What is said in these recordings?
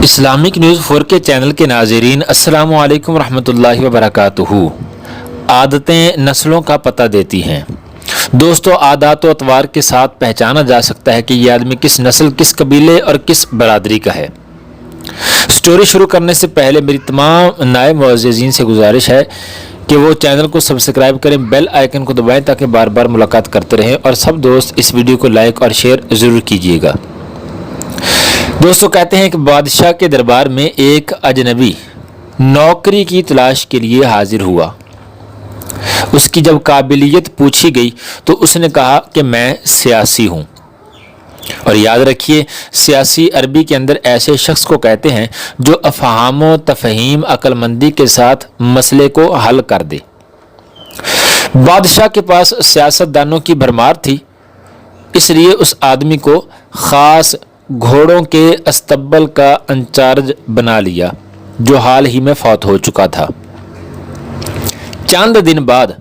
Islamic news 4 के channel के नाज़रीन अस्सलामु अलैकुम रहमतुल्लाहि व बरकातुहू। आदतें नस्लों का पता देती हैं। दोस्तों, आदात व अतवार के साथ पहचाना जा सकता है कि यह आदमी किस नस्ल, किस कबीले और किस बरादरी का है। स्टोरी शुरू करने से पहले मेरी तमाम नाए मुअज़्ज़िज़ीन से गुजारिश है कि वो चैनल को सब्सक्राइब करें, बेल आइकन को दबाएं ताकि बार बार मुलाकात करते रहें, और सब दोस्त इस वीडियो को लाइक और शेयर ज़रूर कीजिएगा। दोस्तों, कहते हैं कि बादशाह के दरबार में एक अजनबी नौकरी की तलाश के लिए हाजिर हुआ। उसकी जब काबिलियत पूछी गई तो उसने कहा कि मैं सियासी हूँ। और याद रखिए, सियासी अरबी के अंदर ऐसे शख्स को कहते हैं जो अफ़हाम व तफ़हीम, अक्लमंदी के साथ मसले को हल कर दे। बादशाह के पास सियासतदानों की भरमार थी, इसलिए उस आदमी को ख़ास घोड़ों के अस्तबल का इंचार्ज बना लिया, जो हाल ही में फौत हो चुका था। चंद दिन बाद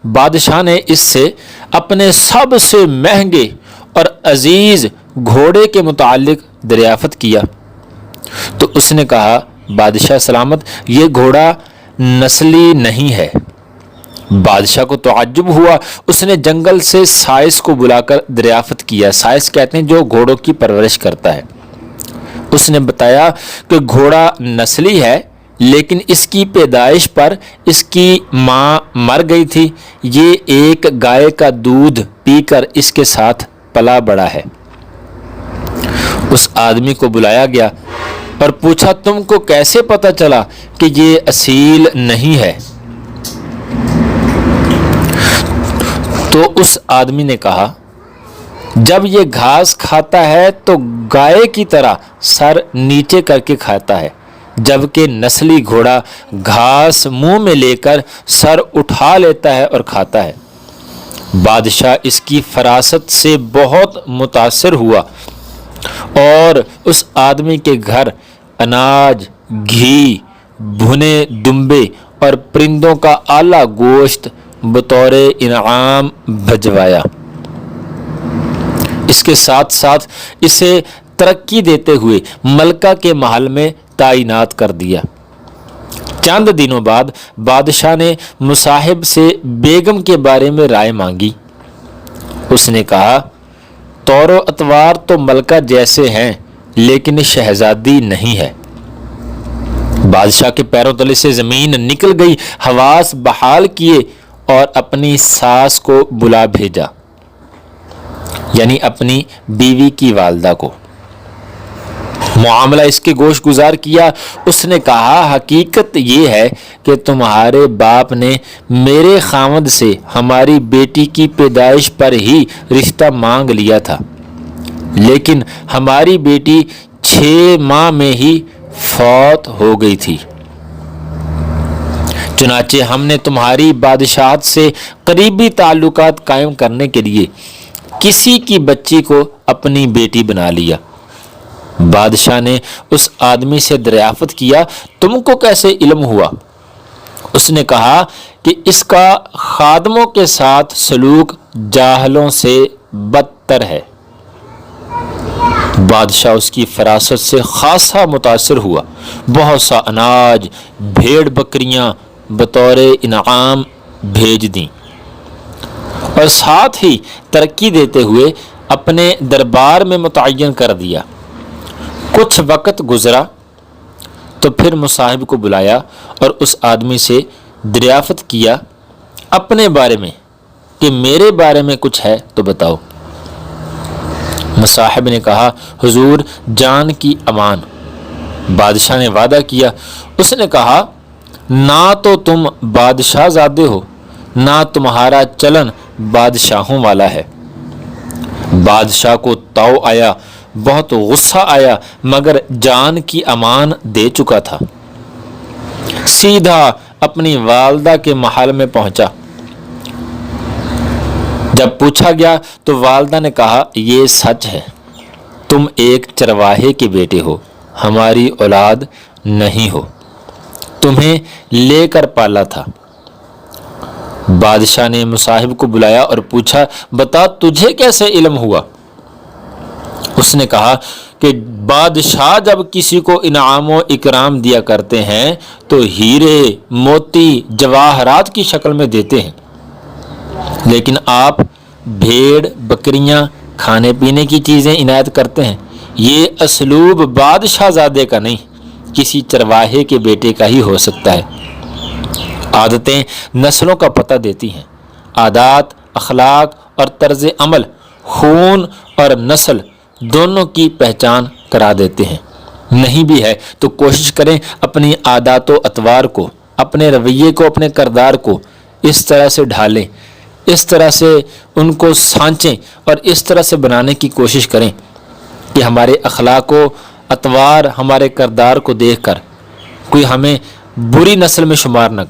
बादशाह ने इससे अपने सबसे महंगे और अजीज घोड़े के मुतालिक दरियाफ़त किया। तो उसने कहा, बादशाह सलामत, ये घोड़ा नस्ली नहीं है। बादशाह को तअज्जुब हुआ। उसने जंगल से साइस को बुलाकर दरियाफ़त किया। साइस कहते हैं जो घोड़ों की परवरिश करता है। उसने बताया कि घोड़ा नस्ली है, लेकिन इसकी पैदाइश पर इसकी माँ मर गई थी। ये एक गाय का दूध पीकर इसके साथ पला बड़ा है। उस आदमी को बुलाया गया और पूछा, तुमको कैसे पता चला कि ये असील नहीं है? तो उस आदमी ने कहा, जब ये घास खाता है तो गाय की तरह सर नीचे करके खाता है, जबकि नस्ली घोड़ा घास मुंह में लेकर सर उठा लेता है और खाता है। बादशाह इसकी फरासत से बहुत मुतासिर हुआ और उस आदमी के घर अनाज, घी, भुने दुम्बे और परिंदों का आला गोश्त बतौरे इनाम भिजवाया। इसके साथ साथ इसे तरक्की देते हुए मलका के महल में तैनात कर दिया। चंद दिनों बाद बादशाह ने मुसाहिब से बेगम के बारे में राय मांगी। उसने कहा, तौरो अतवार तो मलका जैसे हैं, लेकिन शहजादी नहीं है। बादशाह के पैरों तले से जमीन निकल गई। हवास बहाल किए और अपनी सास को बुला भेजा, यानी अपनी बीवी की वालदा को। मामला इसके गोश गुजार किया। उसने कहा, हकीकत ये है कि तुम्हारे बाप ने मेरे खामद से हमारी बेटी की पैदाइश पर ही रिश्ता मांग लिया था, लेकिन हमारी बेटी 6 माह में ही फौत हो गई थी। चुनाचे हमने तुम्हारी बादशाहत से करीबी ताल्लुकात कायम करने के लिए किसी की बच्ची को अपनी बेटी बना लिया। बादशाह ने उस आदमी से दरियाफ़त किया, तुमको कैसे इल्म हुआ? उसने कहा कि इसका खादमों के साथ सलूक जाहलों से बदतर है। बादशाह उसकी फरासत से खासा मुतासिर हुआ। बहुत सा अनाज, भेड़ बकरियां बतौरे इनाम भेज दी और साथ ही तरक्की देते हुए अपने दरबार में मुतय्यन कर दिया। कुछ वक्त गुजरा तो फिर मुसाहिब को बुलाया और उस आदमी से दरियाफ़त किया अपने बारे में कि मेरे बारे में कुछ है तो बताओ। मुसाहिब ने कहा, हुजूर, जान की अमान। बादशाह ने वादा किया। उसने कहा, ना तो तुम बादशाहजादे हो, ना तुम्हारा चलन बादशाहों वाला है। बादशाह को ताव आया, बहुत गुस्सा आया, मगर जान की अमान दे चुका था। सीधा अपनी वालदा के महल में पहुंचा। जब पूछा गया तो वालदा ने कहा, ये सच है, तुम एक चरवाहे के बेटे हो, हमारी औलाद नहीं हो, तुम्हें लेकर पाला था। बादशाह ने मुसाहिब को बुलाया और पूछा, बता तुझे कैसे इल्म हुआ? उसने कहा کہ بادشاہ جب کسی کو انعام و اکرام دیا کرتے ہیں تو ہیرے موتی جواہرات کی شکل میں دیتے ہیں، لیکن آپ بھیڑ بکریاں کھانے پینے کی چیزیں عنایت کرتے ہیں۔ یہ اسلوب بادشاہ زادے کا نہیں، کسی چرواہے کے بیٹے کا ہی ہو سکتا ہے۔ عادتیں نسلوں کا پتہ دیتی ہیں۔ عادات، اخلاق اور طرز عمل خون اور نسل دونوں کی پہچان کرا دیتے ہیں۔ نہیں بھی ہے تو کوشش کریں اپنی عادات و اطوار کو، اپنے رویے کو، اپنے کردار کو اس طرح سے ڈھالیں، اس طرح سے ان کو سانچیں اور اس طرح سے بنانے کی کوشش کریں کہ ہمارے اخلاق و اطوار، ہمارے کردار کو دیکھ کر کوئی ہمیں بری نسل میں شمار نہ کرے۔